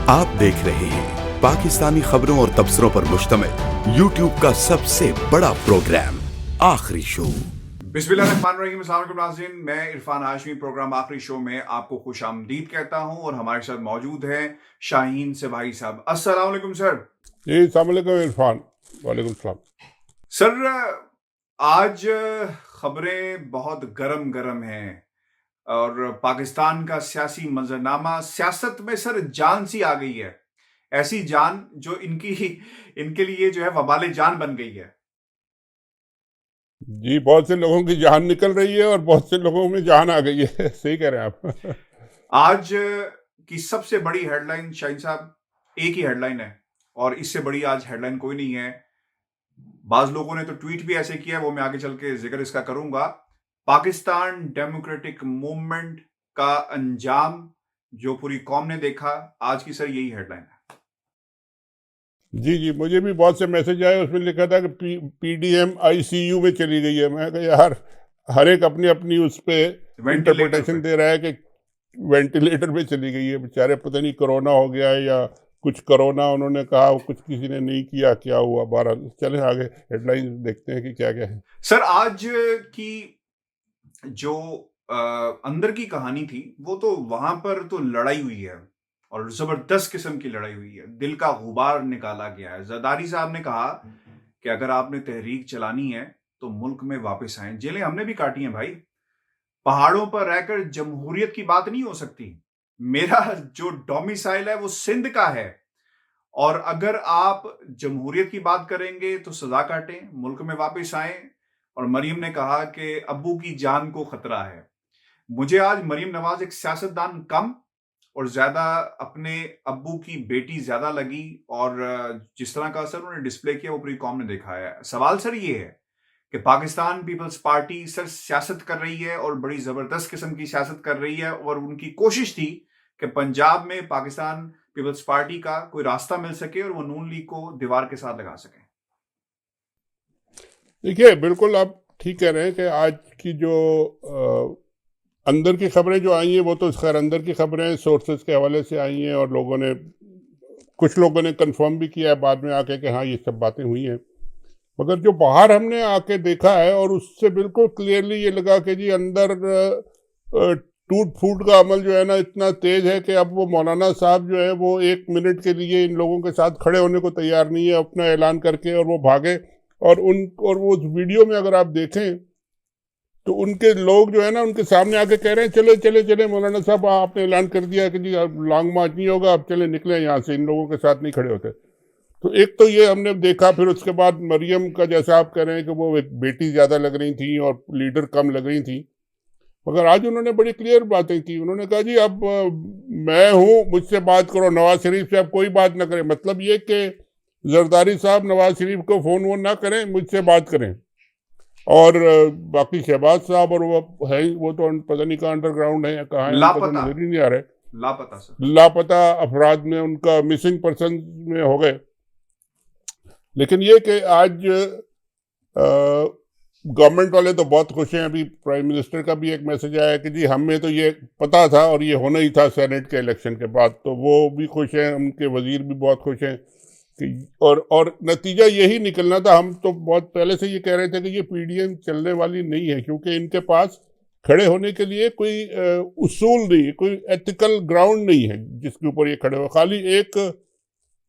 आप देख रहे हैं पाकिस्तानी खबरों और तबसरों पर मुश्तमिल यूट्यूब का सबसे बड़ा प्रोग्राम आखिरी शो। बिस्मिल्लाहिर्रहमानिर्रहीम। अस्सलाम वालेकुम नाज़रीन, मैं इरफान हाशमी प्रोग्राम आखिरी शो में आपको खुश आमदीद कहता हूं और हमारे साथ मौजूद हैं शाहीन सिपाही साहब। अस्सलाम वालेकुम सर। जी अस्सलाम वालेकुम इरफान। वालेकुम सलाम। सर, आज खबरें बहुत गरम गरम हैं और पाकिस्तान का सियासी मंजरनामा, सियासत में सर जान सी आ गई है। ऐसी जान जो इनके लिए जो है वबाले जान बन गई है। जी, बहुत से लोगों की जान निकल रही है और बहुत से लोगों में जान आ गई है। सही कह रहे हैं आप। आज की सबसे बड़ी हेडलाइन शाहीन साहब, एक ही हेडलाइन है और इससे बड़ी आज हेडलाइन कोई नहीं है। बाज लोगों ने तो ट्वीट भी ऐसे किया, वो मैं आगे चल के जिक्र इसका करूंगा। पाकिस्तान डेमोक्रेटिक मूवमेंट का अंजाम जो पूरी कौम ने देखा, आज की सर यही हेडलाइन है। जी जी, मुझे भी बहुत से मैसेज आए, उसमें लिखा था कि पीडीएम आईसीयू में चली गई है। मैं कहा यार, हर एक अपनी अपनी उस पे इंटरप्रिटेशन दे रहा है कि वेंटिलेटर पे चली गई है। बेचारे पता नहीं कोरोना हो गया है या कुछ कोरोना उन्होंने कहा, कुछ किसी ने नहीं किया, क्या हुआ। 12 चले आगे हेडलाइन देखते हैं कि क्या क्या है। सर, आज की जो अंदर की कहानी थी वो तो वहां पर तो लड़ाई हुई है और जबरदस्त किस्म की लड़ाई हुई है। दिल का गुबार निकाला गया है। जरदारी साहब ने कहा कि अगर आपने तहरीक चलानी है तो मुल्क में वापस आए। जेलें हमने भी काटी हैं भाई। पहाड़ों पर रहकर जमहूरियत की बात नहीं हो सकती। मेरा जो डोमिसाइल है वो सिंध का है और अगर आप जमहूरियत की बात करेंगे तो सजा काटें, मुल्क में वापस आए। और मरियम ने कहा कि अब्बू की जान को खतरा है। मुझे आज मरियम नवाज एक सियासतदान कम और ज्यादा अपने अब्बू की बेटी ज्यादा लगी और जिस तरह का असर उन्होंने डिस्प्ले किया वो पूरी कौम ने देखा है। सवाल सर ये है कि पाकिस्तान पीपल्स पार्टी सर सियासत कर रही है और बड़ी जबरदस्त किस्म की सियासत कर रही है और उनकी कोशिश थी कि पंजाब में पाकिस्तान पीपल्स पार्टी का कोई रास्ता मिल सके और वो नून लीग को दीवार के साथ लगा सके। देखिए, बिल्कुल आप ठीक कह रहे हैं कि आज की जो अंदर की खबरें जो आई हैं वो तो खैर अंदर की खबरें सोर्सेज के हवाले से आई हैं और कुछ लोगों ने कंफर्म भी किया है बाद में आके कि हाँ ये सब बातें हुई हैं। मगर जो बाहर हमने आके देखा है और उससे बिल्कुल क्लियरली ये लगा कि जी अंदर टूट फूट का अमल जो है ना इतना तेज है कि अब वो मौलाना साहब जो है वो 1 मिनट के लिए इन लोगों के साथ खड़े होने को तैयार नहीं है, अपना ऐलान करके और वो भागे। और वो उस वीडियो में अगर आप देखें तो उनके लोग जो है ना उनके सामने आके कह रहे हैं चले चले चले मौलाना साहब, आपने ऐलान कर दिया कि जी लॉन्ग मार्च नहीं होगा, अब चले निकले यहाँ से, इन लोगों के साथ नहीं खड़े होते। तो एक तो ये हमने देखा। फिर उसके बाद मरियम का जैसा आप कह रहे हैं कि वो एक बेटी ज़्यादा लग रही थी और लीडर कम लग रही थी, मगर आज उन्होंने बड़ी क्लियर बातें की। उन्होंने कहा जी अब मैं हूँ, मुझसे बात करो, नवाज शरीफ से आप कोई बात ना करें। मतलब ये कि जरदारी साहब नवाज शरीफ को फ़ोन वोन ना करें, मुझसे बात करें। और बाकी शहबाज साहब और वो है, वो तो पता नहीं कहाँ अंडरग्राउंड है या कहाँ है, उनको तो नजर ही नहीं आ रहे। लापता सर, लापता अफराद में उनका मिसिंग पर्सन में हो गए। लेकिन ये कि आज गवर्नमेंट वाले तो बहुत खुश हैं। अभी प्राइम मिनिस्टर का भी एक मैसेज आया कि जी हमें तो ये पता था और ये होना ही था सेनेट के इलेक्शन के बाद, तो वो भी खुश हैं, उनके वजीर भी बहुत खुश हैं कि और नतीजा यही निकलना था। हम तो बहुत पहले से ये कह रहे थे कि ये पीडीएम चलने वाली नहीं है, क्योंकि इनके पास खड़े होने के लिए कोई उसूल नहीं, कोई एथिकल ग्राउंड नहीं है जिसके ऊपर ये खड़े हो। खाली एक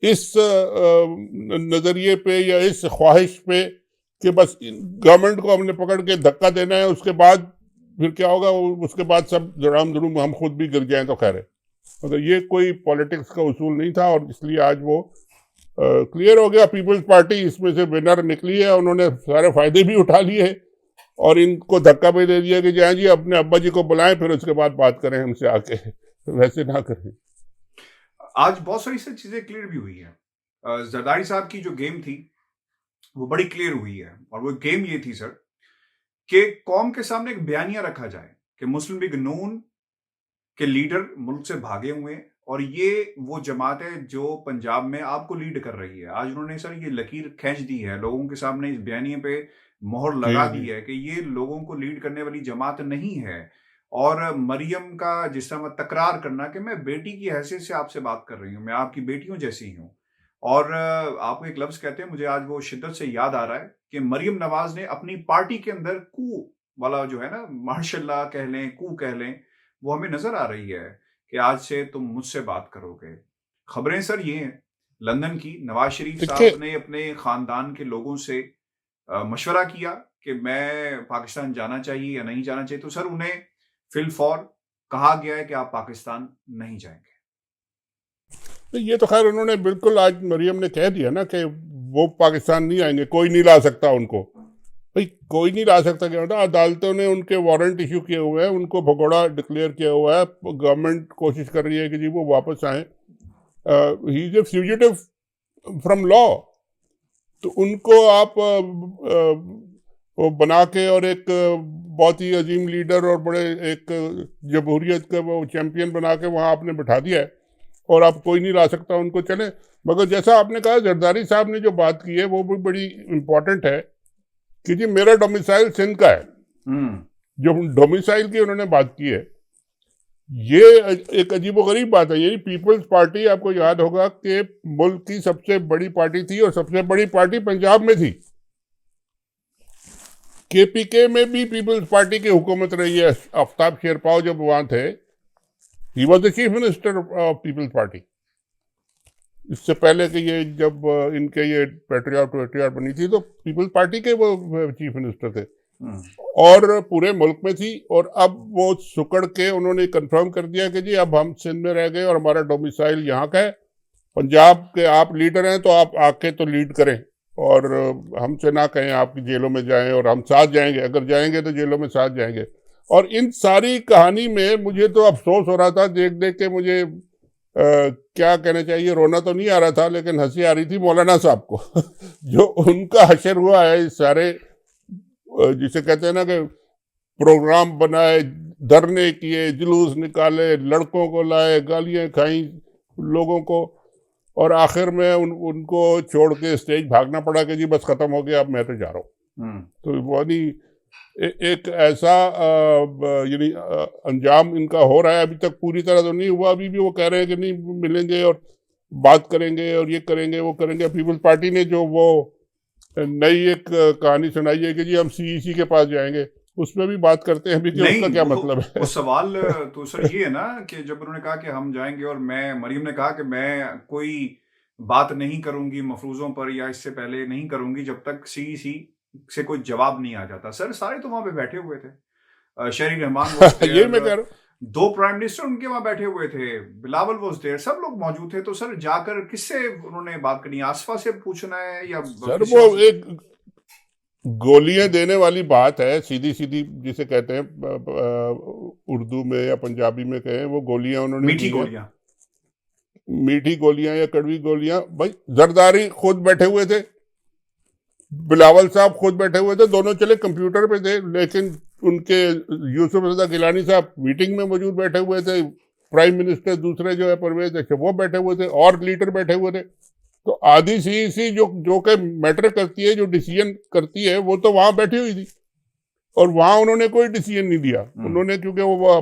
इस नज़रिए पे या इस ख्वाहिश पे कि बस गवर्नमेंट को हमने पकड़ के धक्का देना है, उसके बाद फिर क्या होगा, उसके बाद सब धड़ाम धड़ूम हम खुद भी गिर जाएं तो खैर है। मतलब ये कोई पॉलिटिक्स का उसूल नहीं था और इसलिए आज वो क्लियर हो गया। पीपल्स पार्टी इसमें से विनर निकली है, उन्होंने सारे फायदे भी उठा लिए और इनको धक्का भी दे दिया कि जाए जी अपने अब्बा जी को बुलाएं, फिर उसके बाद बात करें हमसे आके। वैसे ना करें। आज बहुत सारी से चीजें क्लियर भी हुई है। जरदारी साहब की जो गेम थी वो बड़ी क्लियर हुई है और वो गेम ये थी सर कि कौम के सामने एक बयानिया रखा जाए कि मुस्लिम लीग नून के लीडर मुल्क से भागे हुए हैं और ये वो जमात है जो पंजाब में आपको लीड कर रही है। आज उन्होंने सर ये लकीर खींच दी है, लोगों के सामने इस बयानिए पे मोहर लगा दी है कि ये लोगों को लीड करने वाली जमात नहीं है। और मरियम का जिस तरह तकरार करना कि मैं बेटी की हैसियत से आपसे बात कर रही हूँ, मैं आपकी बेटियों जैसी ही हूँ। और आप एक लफ्ज कहते हैं, मुझे आज वो शिद्दत से याद आ रहा है कि मरियम नवाज ने अपनी पार्टी के अंदर कू वाला जो है ना, माशाल्लाह कह लें, कू कह लें, वो हमें नजर आ रही है कि आज से तुम मुझसे बात करोगे। खबरें सर ये हैं लंदन की, नवाज शरीफ देखिए साहब ने अपने खानदान के लोगों से मशवरा किया कि मैं पाकिस्तान जाना चाहिए या नहीं जाना चाहिए, तो सर उन्हें फिलफौर कहा गया है कि आप पाकिस्तान नहीं जाएंगे। तो ये तो खैर उन्होंने बिल्कुल आज मरियम ने कह दिया ना कि वो पाकिस्तान नहीं आएंगे, कोई नहीं ला सकता उनको। भाई कोई नहीं ला सकता क्या होता, अदालतों ने उनके वारंट इशू किए हुए हैं, उनको भगोड़ा डिक्लेयर किया हुआ है, गवर्नमेंट कोशिश कर रही है कि जी वो वापस आए। He is a fugitive from law, तो उनको आप वो बना के और एक बहुत ही अजीम लीडर और बड़े एक जमहूरियत का वो चैंपियन बना के वहाँ आपने बिठा दिया है और आप कोई नहीं ला सकता उनको। चले, मगर जैसा आपने कहा जरदारी साहब ने जो बात की है वो भी बड़ी इम्पोर्टेंट है कि जी मेरा डोमिसाइल सिंध का है। जो डोमिसाइल की उन्होंने बात की है, ये एक अजीबोगरीब बात है। ये पीपल्स पार्टी, आपको याद होगा कि मुल्क की सबसे बड़ी पार्टी थी और सबसे बड़ी पार्टी पंजाब में थी। केपीके में भी पीपल्स पार्टी की हुकूमत रही है। आफ्ताब शेरपाव जब वहां थे, he was the chief minister of Peoples Party. इससे पहले कि ये जब इनके ये पेट्रियाट बनी थी तो पीपल्स पार्टी के वो चीफ मिनिस्टर थे और पूरे मुल्क में थी। और अब वो सुकड़ के उन्होंने कंफर्म कर दिया कि जी अब हम सिंध में रह गए और हमारा डोमिसाइल यहाँ का है। पंजाब के आप लीडर हैं तो आप आके तो लीड करें और हमसे ना कहें आपकी जेलों में जाएं, और हम साथ जाएंगे, अगर जाएंगे तो जेलों में साथ जाएंगे। और इन सारी कहानी में मुझे तो अफसोस हो रहा था देख देख के, मुझे क्या कहना चाहिए, रोना तो नहीं आ रहा था लेकिन हंसी आ रही थी मौलाना साहब को जो उनका हशर हुआ है इस सारे, जिसे कहते हैं ना कि प्रोग्राम बनाए, धरने किए, जुलूस निकाले, लड़कों को लाए, गालियां खाई लोगों को, और आखिर में उनको छोड़ के स्टेज भागना पड़ा कि जी बस खत्म हो गया, अब मैं तो जा रहा हूँ। तो वो नहीं एक ऐसा यानी अंजाम इनका हो रहा है। अभी तक पूरी तरह तो नहीं हुआ, अभी भी वो कह रहे हैं कि नहीं मिलेंगे और बात करेंगे और ये करेंगे वो करेंगे। पीपल्स पार्टी ने जो वो नई एक कहानी सुनाई है कि जी हम सीईसी के पास जाएंगे, उसमें भी बात करते हैं भी कि उसका क्या मतलब है। वो सवाल तो सर ये है ना कि जब उन्होंने कहा कि हम जाएंगे और मरियम ने कहा कि मैं कोई बात नहीं करूंगी मफरूजों पर या इससे पहले नहीं करूंगी जब तक सीईसी से कोई जवाब नहीं आ जाता। सर सारे तो वहां पे बैठे हुए थे, शहरी रहमान ये मैं कह रहा हूँ, 2 प्राइम मिनिस्टर उनके वहां बैठे हुए थे, बिलावल वॉज देयर, सब लोग मौजूद थे। तो सर जाकर किससे उन्होंने बात करनी, आसफा से पूछना है या सर वो एक गोलियां देने वाली बात है, सीधी सीधी जिसे कहते हैं उर्दू में या पंजाबी में कहें, वो गोलियां उन्होंने मीठी गोलियां, मीठी गोलियां या कड़वी गोलियां। भाई जरदारी खुद बैठे हुए थे, बिलावल साहब खुद बैठे हुए थे, दोनों चले कंप्यूटर पे थे, लेकिन उनके यूसुफ रजा गिलानी साहब मीटिंग में मौजूद बैठे हुए थे। प्राइम मिनिस्टर दूसरे जो है परवेज अख्तर वो बैठे हुए थे और लीडर बैठे हुए थे। तो आधी सीईसी जो के मैटर करती है, जो डिसीजन करती है, वो तो वहां बैठी हुई थी और वहां उन्होंने कोई डिसीजन नहीं दिया। उन्होंने क्योंकि वो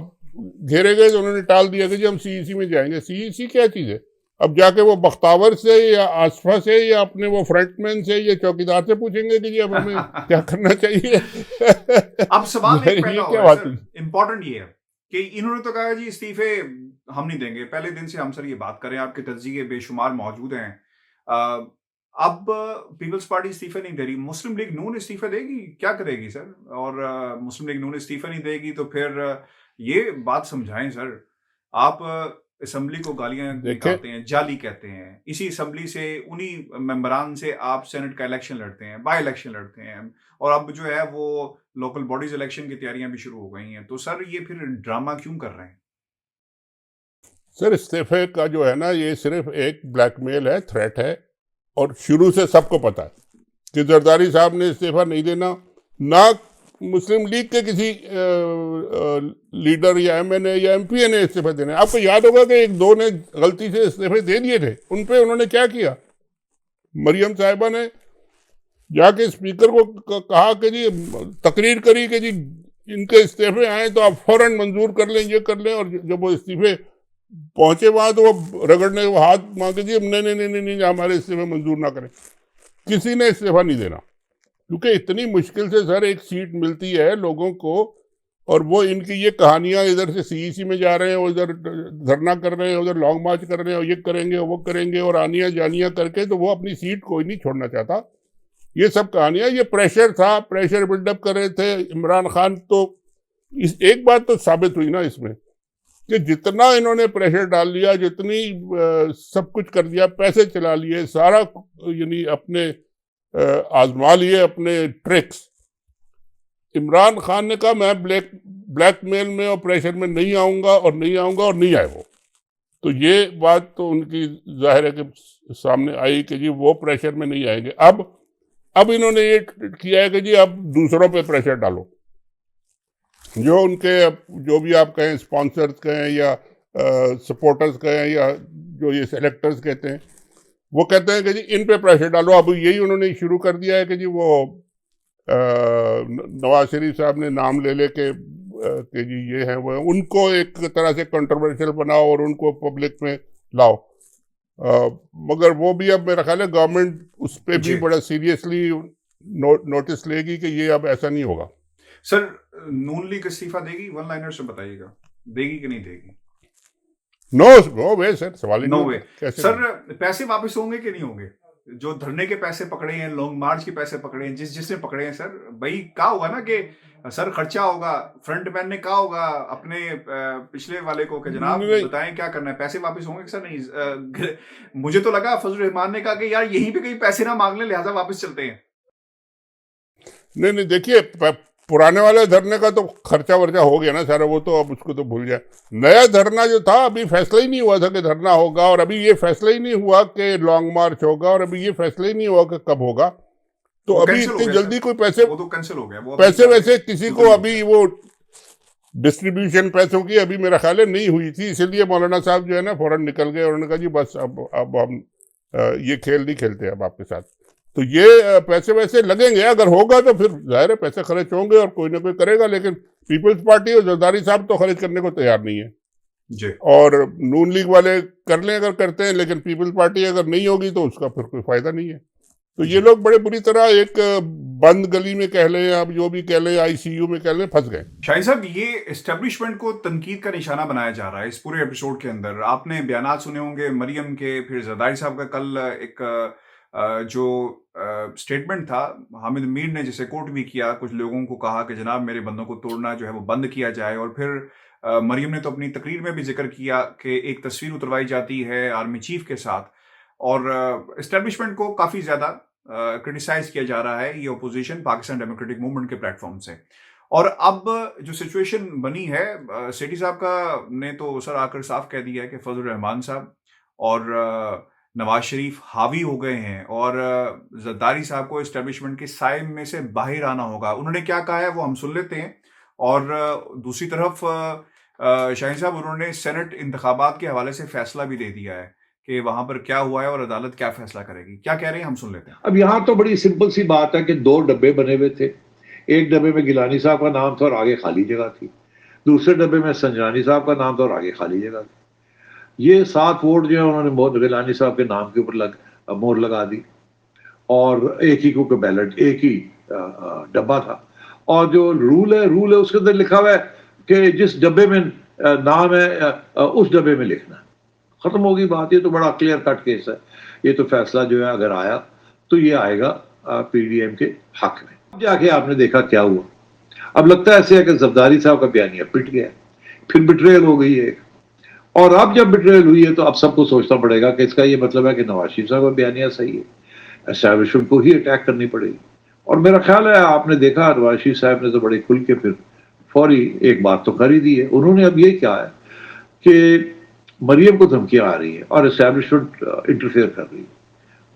घेरे गए तो उन्होंने टाल दिया कि जी हम सीईसी में जाएंगे। सीईसी क्या चीज है? अब जाके वो बख्तावर से या आसफा से या अपने वो फ्रंटमैन से या चौकीदार से पूछेंगे कि जी अब हमें क्या करना चाहिए। अब सवाल एक पैदा हो रहा है सर, इम्पोर्टेंट ये है कि इन्होंने तो कहा जी इस्तीफे हम नहीं देंगे, पहले दिन से हम सर ये बात करें, आपके तज्जिए बेशुमार मौजूद हैं। अब पीपल्स पार्टी इस्तीफे नहीं दे रही, मुस्लिम लीग नून इस्तीफा देगी, क्या करेगी सर? और मुस्लिम लीग नून इस्तीफा नहीं देगी तो फिर ये बात समझाएं सर। आप असेंबली को गालियां निकालते हैं, जाली कहते हैं, इसी असेंबली से उन्हीं मेंबरान से आप सेनेट का इलेक्शन लड़ते हैं, बाय इलेक्शन लड़ते हैं, और अब जो है वो लोकल बॉडीज इलेक्शन की तैयारियां भी शुरू हो गई हैं। तो सर ये फिर ड्रामा क्यों कर रहे हैं? सर इस्तीफे का जो है ना, ये सिर्फ एक ब्लैकमेल है, थ्रेट है, और शुरू से सबको पता है कि जरदारी साहब ने इस्तीफा नहीं देना, ना मुस्लिम लीग के किसी लीडर या एमएनए या एमपीए ने इस्तीफा देना। आपको याद होगा कि 1-2 ने गलती से इस्तीफे दे दिए थे, उन पे उन्होंने क्या किया? मरियम साहिबा ने जाके स्पीकर को कहा कि जी तकरीर करी कि जी इनके इस्तीफे आए तो आप फौरन मंजूर कर लें, ये कर लें। और जब वो इस्तीफे पहुंचे वहां तो वो रगड़ने वो हाथ मांगे जी नहीं नहीं नहीं नहीं नहीं हमारे इस्तीफे मंजूर ना करें। किसी ने इस्तीफा नहीं देना, क्योंकि इतनी मुश्किल से सर एक सीट मिलती है लोगों को। और वो इनकी ये कहानियां, इधर से सीईसी में जा रहे हैं, उधर धरना कर रहे हैं, उधर लॉन्ग मार्च कर रहे हैं, और ये करेंगे वो करेंगे, और आनियां जानियां करके तो वो अपनी सीट कोई नहीं छोड़ना चाहता। ये सब कहानियां, ये प्रेशर था, प्रेशर बिल्डअप कर रहे थे इमरान खान। तो इस एक बात तो साबित हुई ना इसमें कि जितना इन्होंने प्रेशर डाल लिया, जितनी सब कुछ कर दिया, पैसे चला लिए, सारा यानी अपने आजमा लिए अपने ट्रिक्स। इमरान खान ने कहा मैं ब्लैकमेल में और प्रेशर में नहीं आऊंगा और नहीं आऊंगा, और नहीं आए वो। तो ये बात तो उनकी जाहिर है कि सामने आई कि जी वो प्रेशर में नहीं आएंगे। अब इन्होंने ये किया है कि जी अब दूसरों पे प्रेशर डालो। जो उनके जो भी आप कहें स्पॉन्सर्स कहें या सपोर्टर्स कहें या जो ये सेलेक्टर्स कहते हैं, वो कहते हैं कि जी इन पे प्रेशर डालो। अब यही उन्होंने शुरू कर दिया है कि जी वो नवाज शरीफ साहब ने नाम ले ले के जी ये है वो, उनको एक तरह से कंट्रोवर्शियल बनाओ और उनको पब्लिक में लाओ। मगर वो भी अब मेरा ख्याल है गवर्नमेंट उस पर भी बड़ा सीरियसली नोटिस लेगी कि ये अब ऐसा नहीं होगा। सर नून लीग इस्तीफा देगी? वन लाइनर से बताइएगा, देगी कि नहीं देगी? नो वे सर, सवाल ही नो नहीं। वे। सर पैसे वापस होंगे कि नहीं होंगे? जो धरने के पैसे पकड़े हैं, लॉन्ग मार्च के पैसे पकड़े हैं, जिसने पकड़े हैं सर, भाई कहा होगा ना कि सर खर्चा होगा, फ्रंट मैन ने कहा होगा अपने पिछले वाले को कि जनाब बताएं क्या करना है, पैसे वापस होंगे सर? नहीं। मुझे तो लगा फजल रहमान ने कहा कि यार यहीं पे कहीं पैसे ना मांग ले, लिहाजा वापस चलते हैं। नहीं देखिए, पुराने वाले धरने का तो खर्चा वर्चा हो गया ना सारा, वो तो अब उसको तो भूल जाए। नया धरना जो था, अभी फैसला ही नहीं हुआ था कि धरना होगा, और अभी ये फैसला ही नहीं हुआ कि लॉन्ग मार्च होगा, और अभी ये फैसला ही नहीं हुआ कि कब होगा। तो अभी इतनी जल्दी कोई पैसे, वो तो कैंसिल हो गया, वो पैसे वैसे किसी को अभी वो डिस्ट्रीब्यूशन पैसों की अभी मेरा ख्याल है नहीं हुई थी, इसलिए मौलाना साहब जो है ना फौरन निकल गए। उन्होंने कहा जी बस अब हम ये खेल नहीं खेलते अब आपके साथ। तो ये पैसे वैसे लगेंगे, अगर होगा तो फिर जाहिर है पैसे खर्च होंगे और कोई ना कोई करेगा। लेकिन पीपल्स पार्टी और जरदारी साहब तो खर्च करने को तैयार नहीं है जी। और नून लीग वाले कर लें अगर करते हैं, लेकिन पीपल्स पार्टी अगर नहीं होगी तो उसका फिर कोई फायदा नहीं है। तो ये लोग बड़े बुरी तरह एक बंद गली में कह लें, आप जो भी कह लें, आईसीयू में कह लें, फंस गए। शाहिद साहब, ये एस्टेब्लिशमेंट को तनकीद का निशाना बनाया जा रहा है इस पूरे एपिसोड के अंदर। आपने बयानात सुने होंगे मरियम के, फिर जरदारी साहब का कल एक जो स्टेटमेंट था, हामिद मीर ने जिसे कोट भी किया, कुछ लोगों को कहा कि जनाब मेरे बंदों को तोड़ना जो है वो बंद किया जाए। और फिर मरियम ने तो अपनी तकरीर में भी जिक्र किया कि एक तस्वीर उतरवाई जाती है आर्मी चीफ के साथ, और एस्टेब्लिशमेंट को काफ़ी ज़्यादा क्रिटिसाइज किया जा रहा है, ये अपोजिशन पाकिस्तान डेमोक्रेटिक मूवमेंट के प्लेटफॉर्म से। और अब जो सिचुएशन बनी है, सेठी साहब का ने तो सर आकर साफ कह दिया है कि फजल रहमान साहब और नवाज शरीफ हावी हो गए हैं और जरदारी साहब को एस्टेब्लिशमेंट के साए में से बाहर आना होगा। उन्होंने क्या कहा है वो हम सुन लेते हैं। और दूसरी तरफ शाहीन साहब, उन्होंने सेनेट इंतखाबात के हवाले से फैसला भी दे दिया है कि वहां पर क्या हुआ है और अदालत क्या फैसला करेगी। क्या कह रहे हैं हम सुन लेते हैं। अब यहाँ तो बड़ी सिंपल सी बात है कि 2 डब्बे बने हुए थे। एक डब्बे में गिलानी साहब का नाम था और आगे खाली जगह थी, दूसरे डब्बे में संजानी साहब का नाम था और आगे खाली जगह थी। ये 7 वोट जो है उन्होंने गिलानी साहब के नाम के ऊपर मोहर लगा दी, और एक ही को बैलेट, एक ही डब्बा था। और जो रूल है उसके अंदर लिखा हुआ है कि जिस डब्बे में नाम है उस डब्बे में लिखना है। खत्म होगी बात। ये तो बड़ा क्लियर कट केस है। ये तो फैसला जो है अगर आया तो ये आएगा पीडीएम के हक में। अब जाके आपने देखा क्या हुआ। अब लगता है ऐसे है कि जरदारी साहब का बयानिया पिट गया, फिर बिट्रेयल हो गई है। और अब जब बिट्रेयल हुई है तो अब सबको सोचना पड़ेगा कि इसका ये मतलब है कि नवाज शरीफ साहब का बयानिया सही है, एस्टैब्लिशमेंट को ही अटैक करनी पड़ेगी। और मेरा ख्याल है आपने देखा नवाज शरीफ साहब ने तो बड़े खुल के फिर फौरी एक बात तो कर ही दी है। उन्होंने अब ये क्या है कि मरियम को धमकियां आ रही है और एस्टैब्लिशमेंट इंटरफेयर कर रही है।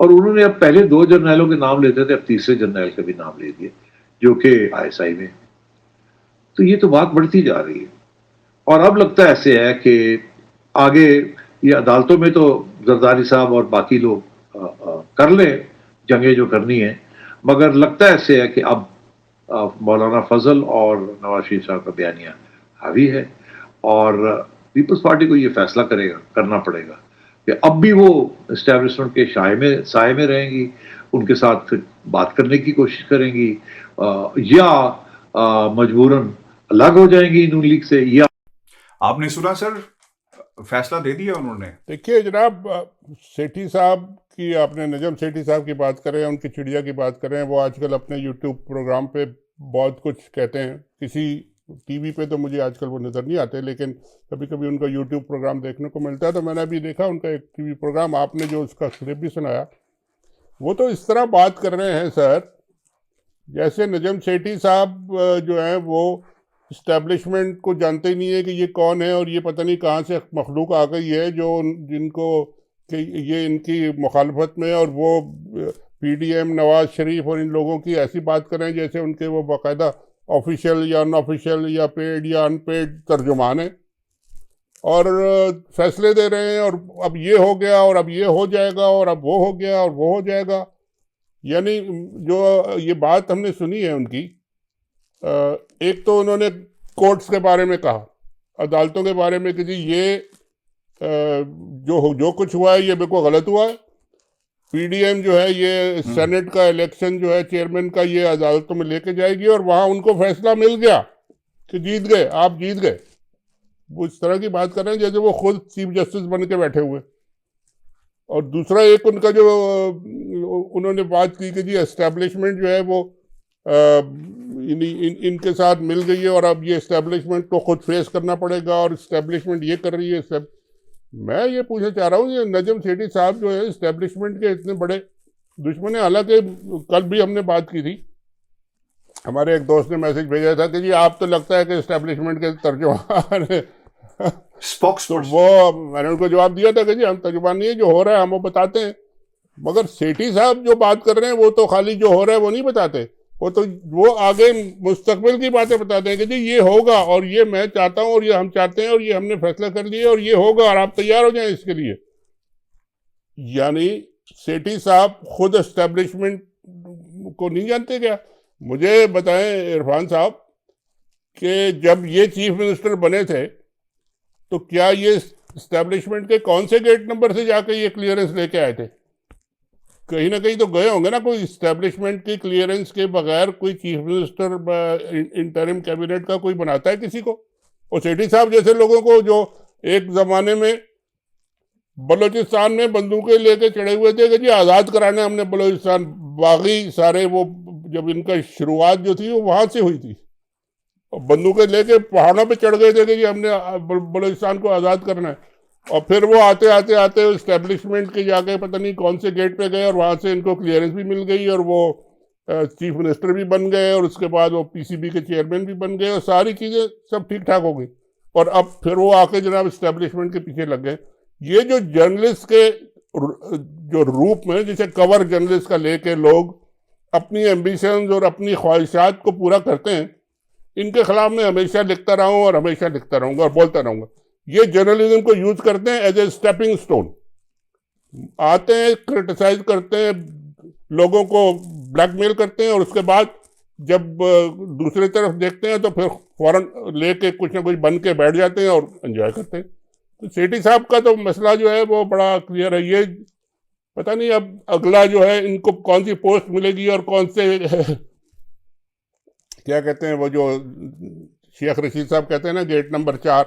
और उन्होंने अब पहले 2 जर्नैलों के नाम लेते थे, अब तीसरे जर्नैल के भी नाम ले दिए जो कि ISI में। तो ये तो बात बढ़ती जा रही है। और अब लगता है ऐसे है कि आगे ये अदालतों में तो जरदारी साहब और बाकी लोग कर ले जंगें जो करनी है, मगर लगता है ऐसे है कि अब मौलाना फजल और नवाज शरीफ साहब का बयानिया हावी है। और पीपल्स पार्टी को ये फैसला करना पड़ेगा कि अब भी वो इस्टेब्लिशमेंट के साए में रहेंगी, उनके साथ फिर बात करने की कोशिश करेंगी, या मजबूरन अलग हो जाएंगी नून लीग से। या आपने सुना सर, फैसला दे दिया उन्होंने। देखिए जनाब, सेठी साहब की, आपने नजम सेठी साहब की बात करें, उनकी चिड़िया की बात करें, वो आजकल अपने यूट्यूब प्रोग्राम पे बहुत कुछ कहते हैं। किसी टीवी पे तो मुझे आजकल वो नज़र नहीं आते, लेकिन कभी कभी उनका यूट्यूब प्रोग्राम देखने को मिलता है। तो मैंने अभी देखा उनका एक टीवी प्रोग्राम, आपने जो उसका क्लिप भी सुनाया, वो तो इस तरह बात कर रहे हैं सर जैसे नजम सेठी साहब जो हैं वो इस्टेब्लिशमेंट को जानते ही नहीं है कि ये कौन है, और ये पता नहीं कहाँ से मखलूक आ गई है जो जिनको कि ये इनकी मुखालफत में, और वो पीडीएम नवाज शरीफ और इन लोगों की ऐसी बात करें जैसे उनके वो बाकायदा ऑफिशियल या अनऑफिशियल या पेड या अनपेड तर्जुमान है, और फैसले दे रहे हैं, और अब ये हो गया और अब ये हो जाएगा और अब वो हो गया और वो हो जाएगा। यानी जो ये बात हमने सुनी है उनकी, एक तो उन्होंने कोर्ट्स के बारे में कहा, अदालतों के बारे में कि जी ये जो कुछ हुआ है ये बिल्कुल गलत हुआ है। पीडीएम जो है ये सेनेट का इलेक्शन जो है चेयरमैन का ये अदालतों में लेके जाएगी, और वहाँ उनको फैसला मिल गया कि जीत गए, आप जीत गए। वो इस तरह की बात कर रहे हैं जैसे वो खुद चीफ जस्टिस बन के बैठे हुए। और दूसरा एक उनका जो उन्होंने बात की कि जी एस्टेब्लिशमेंट जो है वो इनके साथ मिल गई है, और अब ये एस्टेब्लिशमेंट को खुद फेस करना पड़ेगा, और एस्टेब्लिशमेंट ये कर रही है सब। मैं ये पूछना चाह रहा हूँ, ये नजम सेठी साहब जो है एस्टेब्लिशमेंट के इतने बड़े दुश्मन है। हालांकि कल भी हमने बात की थी, हमारे एक दोस्त ने मैसेज भेजा था कि जी आप तो लगता है कि एस्टेब्लिशमेंट के तर्जुमान तो वो मैंने उनको जवाब दिया था कि जी हम तर्जुमान नहीं है, जो हो रहा है हम वो बताते हैं। मगर सेठी साहब जो बात कर रहे हैं वो तो खाली जो हो रहा है वो नहीं बताते, वो आगे मुस्तकबिल की बातें बताते हैं कि जी ये होगा और ये मैं चाहता हूं और ये हम चाहते हैं और ये हमने फैसला कर लिया और ये होगा और आप तैयार हो जाएं इसके लिए। यानी सेठी साहब खुद एस्टेब्लिशमेंट को नहीं जानते क्या? मुझे बताएं इरफान साहब कि जब ये चीफ मिनिस्टर बने थे तो क्या ये एस्टेब्लिशमेंट के कौन से गेट नंबर से जाकर ये क्लियरेंस लेके आए थे? कहीं ना कहीं तो गए होंगे ना। कोई एस्टेब्लिशमेंट की क्लियरेंस के बगैर कोई चीफ मिनिस्टर इंटरिम कैबिनेट का कोई बनाता है किसी को? और सेठी साहब जैसे लोगों को जो एक जमाने में बलूचिस्तान में बंदूकें लेके चढ़े हुए थे कि जी आज़ाद कराने हमने बलूचिस्तान, बागी सारे वो जब इनका शुरुआत जो थी वो वहाँ से हुई थी, और बंदूकें लेके पहाड़ों पे चढ़ गए थे कि जी हमने बलूचिस्तान को आज़ाद करना है। और फिर वो आते आते आते इस्टेब्लिशमेंट के जाके पता नहीं कौन से गेट पे गए और वहाँ से इनको क्लियरेंस भी मिल गई और वो चीफ मिनिस्टर भी बन गए और उसके बाद वो पीसीबी के चेयरमैन भी बन गए और सारी चीज़ें सब ठीक ठाक हो गई। और अब फिर वो आके जनाब इस्टेब्लिशमेंट के पीछे लग गए। ये जो जर्नलिस्ट के जो रूप में जैसे कवर जर्नलिस्ट का लेके लोग अपनी एम्बिशंस और अपनी ख्वाहिशात को पूरा करते हैं, इनके खिलाफ मैं हमेशा लिखता रहा हूँ और हमेशा लिखता रहूँगा और बोलता रहूँगा। ये जर्नलिज्म को यूज करते हैं एज ए स्टेपिंग स्टोन, आते हैं क्रिटिसाइज करते हैं, लोगों को ब्लैकमेल करते हैं और उसके बाद जब दूसरी तरफ देखते हैं तो फिर फौरन लेके कुछ ना कुछ बन के बैठ जाते हैं और एंजॉय करते हैं। तो सेठी साहब का तो मसला जो है वो बड़ा क्लियर है। ये पता नहीं अब अगला जो है इनको कौन सी पोस्ट मिलेगी और कौन से क्या कहते हैं वो जो शेख रशीद साहब कहते हैं ना गेट नंबर 4,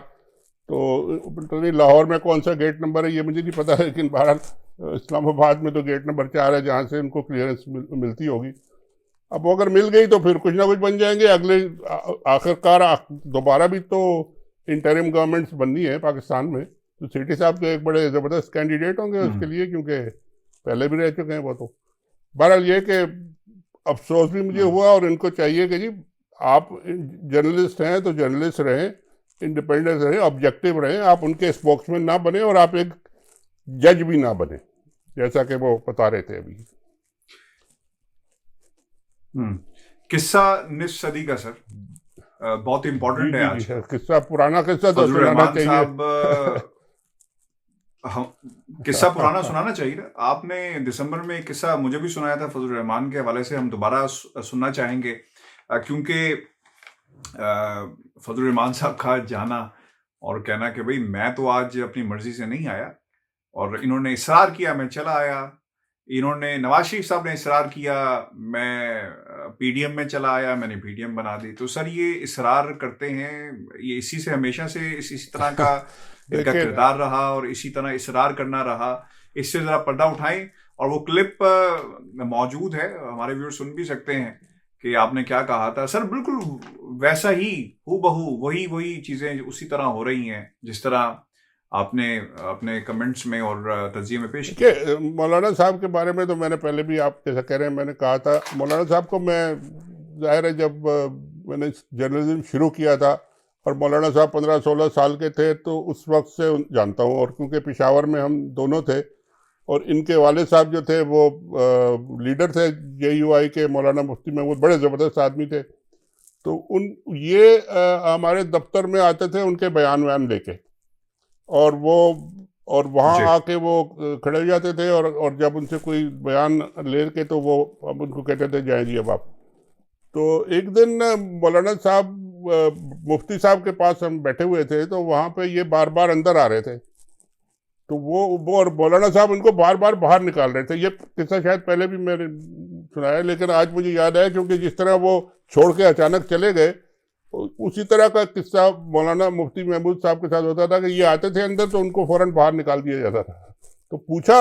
तो लाहौर में कौन सा गेट नंबर है ये मुझे नहीं पता है, लेकिन बहरहाल इस्लामाबाद में तो गेट नंबर 4 है जहाँ से इनको क्लियरेंस मिलती होगी। अब वो अगर मिल गई तो फिर कुछ ना कुछ बन जाएंगे। अगले आखिरकार दोबारा भी तो इंटरिम गवर्नमेंट्स बननी है पाकिस्तान में, तो सेठी साहब तो एक बड़े ज़बरदस्त कैंडिडेट होंगे उसके लिए, क्योंकि पहले भी रह चुके हैं वो। तो बहरहाल ये कि अफसोस भी मुझे हुआ, और इनको चाहिए कि जी आप जर्नलिस्ट हैं तो जर्नलिस्ट रहें, इंडिपेंडेंस रहें, ऑब्जेक्टिव रहें, आप उनके स्पोक्समैन ना बने और आप एक जज भी ना बने, जैसा कि वो बता रहे थे अभी। किस्सा निस सदी का सर बहुत इंपॉर्टेंट है आज। किस्सा पुराना किस्सा तो सुनाना चाहिए। किस्सा पुराना सुनाना चाहिए ना। आपने दिसंबर में एक किस्सा मुझे भी सुनाया था फजल रहमान के हवाले से, हम दोबारा सुनना चाहेंगे। क्योंकि फजल रहमान साहब का जाना और कहना कि भाई मैं तो आज अपनी मर्जी से नहीं आया, और इन्होंने इसरार किया मैं चला आया, इन्होंने नवाज शरीफ साहब ने इसरार किया मैं पीडीएम में चला आया, मैंने पीडीएम बना दी। तो सर ये इसरार करते हैं, ये इसी से हमेशा से इसी तरह का इनका किरदार रहा और इसी तरह इसरार करना रहा। इससे जरा पर्दा उठाएं, और वो क्लिप मौजूद है, हमारे व्यूअर सुन भी सकते हैं कि आपने क्या कहा था। सर बिल्कुल वैसा ही हूबहू वही चीजें उसी तरह हो रही हैं जिस तरह आपने अपने कमेंट्स में और तज्जिये में पेश किया। मौलाना साहब के बारे में तो मैंने पहले भी, आप जैसा कह रहे हैं, मैंने कहा था मौलाना साहब को मैं, जाहिर है जब मैंने जर्नलिज्म शुरू किया था और मौलाना साहब 15-16 साल के थे तो उस वक्त से जानता हूँ, और क्योंकि पेशावर में हम दोनों थे और इनके वाले साहब जो थे वो लीडर थे JUI के, मौलाना मुफ्ती महमूद, बड़े ज़बरदस्त आदमी थे। तो ये हमारे दफ्तर में आते थे उनके बयान लेके, और वहाँ आके वो खड़े हो जाते थे, और जब उनसे कोई बयान ले के तो वो अब उनको कहते थे जाए जी अब आप। तो एक दिन मौलाना साहब, मुफ्ती साहब के पास हम बैठे हुए थे, तो वहाँ पे ये बार बार अंदर आ रहे थे, तो वो और मौलाना साहब उनको बार बार बाहर निकाल रहे थे। ये किस्सा शायद पहले भी मैंने सुनाया, लेकिन आज मुझे याद आया क्योंकि जिस तरह वो छोड़ के अचानक चले गए, उसी तरह का किस्सा मौलाना मुफ्ती महमूद साहब के साथ होता था कि ये आते थे अंदर तो उनको फौरन बाहर निकाल दिया जाता था। तो पूछा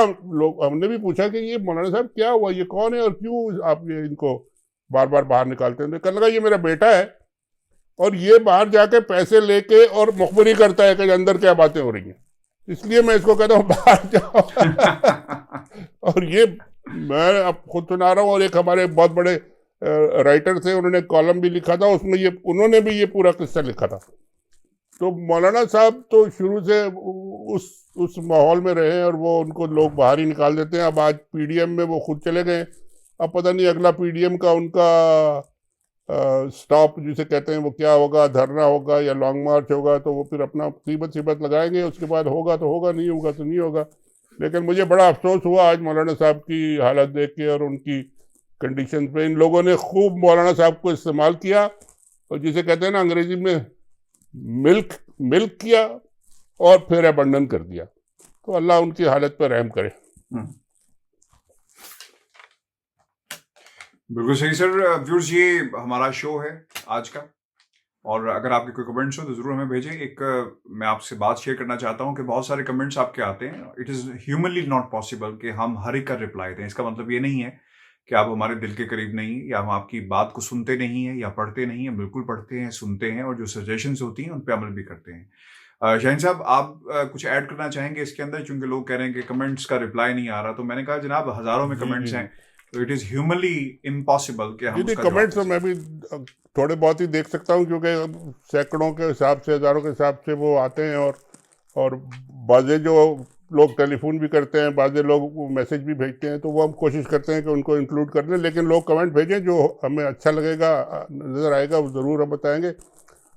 हमने भी पूछा कि ये मौलाना साहब क्या हुआ, ये कौन है और क्यों आप ये इनको बार बार बाहर निकालते हैं? तो कहने लगा ये मेरा बेटा है और ये बाहर जाके पैसे लेके और मुखबरी करता है कि अंदर क्या बातें हो रही हैं, इसलिए मैं इसको कहता हूँ बाहर जाओ। और ये मैं अब खुद सुना रहा हूँ, और एक हमारे बहुत बड़े राइटर थे, उन्होंने कॉलम भी लिखा था, उसमें उन्होंने भी ये पूरा किस्सा लिखा था। तो मौलाना साहब तो शुरू से उस माहौल में रहे और वो उनको लोग बाहर ही निकाल देते हैं। अब आज पीडीएम में वो खुद चले गए, अब पता नहीं अगला पीडीएम का उनका स्टॉप जिसे कहते हैं वो क्या होगा, धरना होगा या लॉन्ग मार्च होगा, तो वो फिर अपना सीबत लगाएंगे, उसके बाद होगा तो होगा, नहीं होगा तो नहीं होगा। लेकिन मुझे बड़ा अफसोस हुआ आज मौलाना साहब की हालत देख के और उनकी कंडीशन पे। इन लोगों ने खूब मौलाना साहब को इस्तेमाल किया और जिसे कहते हैं ना अंग्रेजी में मिल्क किया और फिर अबंडन कर दिया। तो अल्लाह उनकी हालत पर रहम करे। बिल्कुल सही सर। व्यूअर्स, ये हमारा शो है आज का, और अगर आपके कोई कमेंट्स हो तो ज़रूर हमें भेजें। एक मैं आपसे बात शेयर करना चाहता हूं कि बहुत सारे कमेंट्स आपके आते हैं, it is humanly not possible कि हम हर एक का रिप्लाई दें। इसका मतलब ये नहीं है कि आप हमारे दिल के करीब नहीं, या हम आपकी बात को सुनते नहीं हैं या पढ़ते नहीं हैं। बिल्कुल पढ़ते हैं, सुनते हैं, और जो सजेशंस होती हैं उन पर अमल भी करते हैं। शाहीन साहब, आप कुछ ऐड करना चाहेंगे इसके अंदर, क्योंकि लोग कह रहे हैं कि कमेंट्स का रिप्लाई नहीं आ रहा। तो मैंने कहा जनाब हज़ारों में कमेंट्स हैं, तो इट इज़ ह्यूमनली इम्पॉसिबल कि हम उसका कमेंट्स तो मैं भी थोड़े बहुत ही देख सकता हूँ, क्योंकि सैकड़ों के हिसाब से, हज़ारों के हिसाब से वो आते हैं, और बाज़े जो लोग टेलीफोन भी करते हैं, बाज़े लोग मैसेज भी भेजते हैं, तो वो हम कोशिश करते हैं कि उनको इंक्लूड कर लें। लेकिन लोग कमेंट भेजें, जो हमें अच्छा लगेगा, नज़र आएगा, वो ज़रूर हम बताएंगे।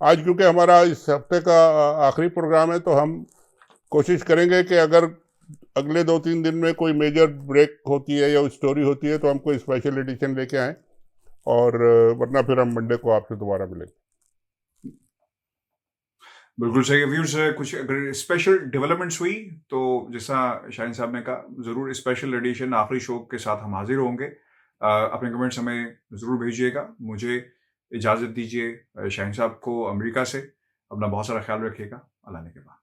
आज क्योंकि हमारा इस हफ्ते का आखिरी प्रोग्राम है, तो हम कोशिश करेंगे कि अगर अगले 2-3 दिन में कोई मेजर ब्रेक होती है या स्टोरी होती है तो हम कोई स्पेशल एडिशन लेके आएँ, और वरना फिर हम मंडे को आपसे दोबारा मिलेंगे। बिल्कुल सही। व्यूअर्स, कुछ अगर स्पेशल डेवलपमेंट्स हुई तो जैसा शाहीन साहब ने कहा, ज़रूर स्पेशल एडिशन आखिरी शो के साथ हम हाजिर होंगे। अपने कमेंट्स हमें ज़रूर भेजिएगा। मुझे इजाज़त दीजिए शाहीन साहब को अमेरिका से। अपना बहुत सारा ख्याल रखिएगा। अल्लाह ने के बाद।